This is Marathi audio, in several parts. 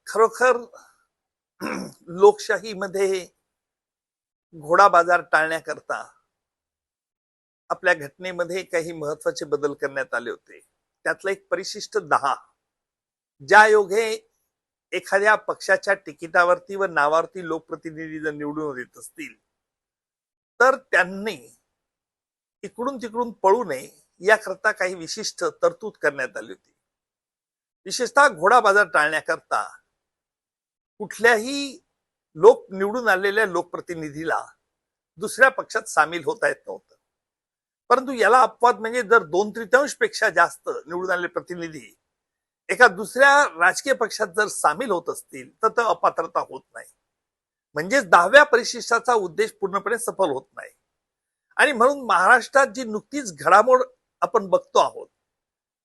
खरोखर लोकशाहीमध्ये घोडा बाजार टाळण्याकरता आपल्या घटनेमध्ये काही महत्वाचे बदल करण्यात आले होते. त्यातलं एक परिशिष्ट 10, ज्या योगे एखाद्या पक्षाच्या तिकिटावरती व नावावरती लोकप्रतिनिधी जर निवडून येत असतील तर त्यांनी इकडून तिकडून पळू नये याकरता काही विशिष्ट तरतूद करण्यात आली होती. विशेषतः घोडा बाजार टाळण्याकरता कुठल्याही लोक निवडून आलेल्या लोकप्रतिनिधीला दुसऱ्या पक्षात सामील होता येत नव्हतं. परंतु याला अपवाद म्हणजे जर 2/3 पेक्षा जास्त निवडून आलेले प्रतिनिधी एका दुसऱ्या राजकीय पक्षात जर सामील होत असतील तर तो अपात्रता होत नाही. म्हणजेच 10व्या परिशिष्टाचा उद्देश पूर्णपणे सफल होत नाही. आणि म्हणून महाराष्ट्रात जी नुकतीच घडामोड आपण बघतो आहोत,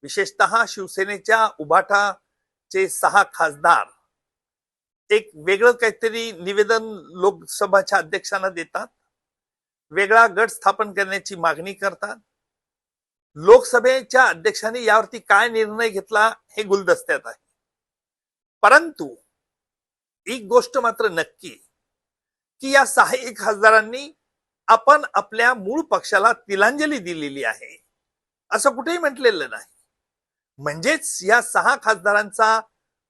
विशेषतः शिवसेनेच्या उभाटाचे 6 खासदार एक वेगळं काहीतरी निवेदन लोकसभाच्या अध्यक्षांना देतात, वेगळा गट स्थापन करण्याची मागणी करतात. लोकसभेच्या अध्यक्षांनी यावरती काय निर्णय घेतला हे गुलदस्त्यात आहे. परंतु एक गोष्ट मात्र नक्की की या 6 खासदारांनी आपण आपल्या मूळ पक्षाला तिलांजली दिलेली आहे असं कुठेही म्हटलेलं नाही. म्हणजेच या 6 खासदारांचा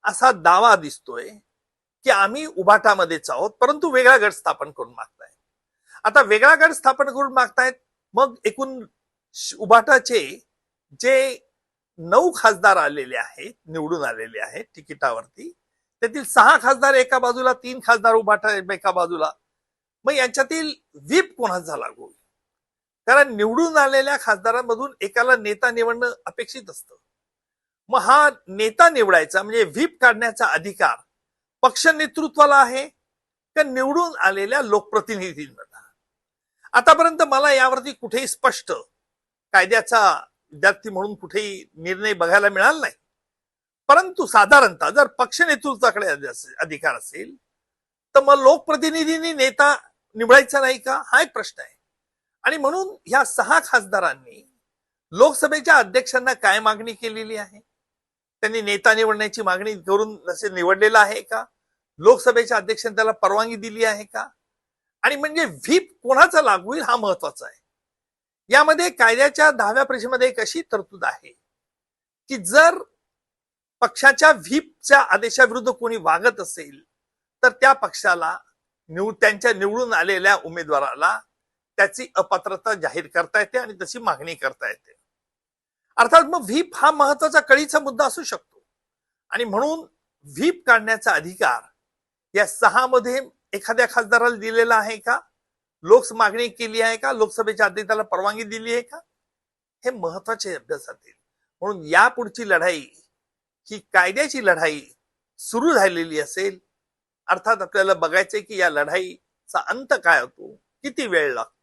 असा दावा दिसतोय की आम्ही उभाटामध्येच आहोत परंतु वेगळा गट स्थापन करून मागतायत. आता वेगळा गट स्थापन करून मागतायत, मग एकूण उभाटाचे जे 9 खासदार आलेले आहेत, निवडून आलेले आहेत तिकिटावरती, त्यातील 6 खासदार एका बाजूला, 3 खासदार उभाटा एका बाजूला, मग यांच्यातील व्हीप कोणाचा लागू होईल? कारण निवडून आलेल्या खासदारांमधून एकाला नेता निवडणं अपेक्षित असतं. मग हा नेता निवडायचा म्हणजे व्हीप काढण्याचा अधिकार पक्ष नेतृत्वाला आहे का निवडून आलेल्या लोकप्रतिनिधींना? आतापर्यंत मला यावरती कुठेही स्पष्ट कायद्याचा विद्यार्थी म्हणून कुठेही निर्णय बघायला मिळाला नाही. परंतु साधारणतः जर पक्ष नेतृत्वाकडे अधिकार असेल तर मग लोकप्रतिनिधींनी नेता निवडायचा नाही का, हा एक प्रश्न आहे. आणि म्हणून ह्या 6 खासदारांनी लोकसभेच्या अध्यक्षांना काय मागणी केलेली आहे? त्यांनी नेता निवडण्याची मागणी करून नसे निवडलेला आहे का? लोकसभेच्या अध्यक्षांनी त्याला परवानगी दिली आहे का? आणि म्हणजे व्हीप कोणाचा लागू होईल हा महत्वाचा आहे. यामध्ये कायद्याच्या 10व्या परिशिष्टामध्ये एक अशी तरतूद आहे की जर पक्षाच्या व्हीपच्या आदेशाविरुद्ध कोणी वागत असेल तर त्या पक्षाला त्यांच्या निवडून आलेल्या उमेदवाराला त्याची अपात्रता जाहीर करता येते आणि तशी मागणी करता येते. अर्थात मग व्हीप हा महत्वाचा कळीचा मुद्दा असू शकतो. आणि म्हणून व्हीप काढण्याचा अधिकार या 6 मध्ये एखाद्या खासदाराला दिलेला आहे का? मागणी केली आहे का? लोकसभेच्या अध्यक्षाला परवानगी दिली आहे का? हे महत्वाचे अभ्यासातील. म्हणून यापुढची लढाई ही कायद्याची लढाई सुरू झालेली असेल. अर्थात आपल्याला बघायचंय की या लढाईचा अंत काय होतो, किती वेळ लागतो.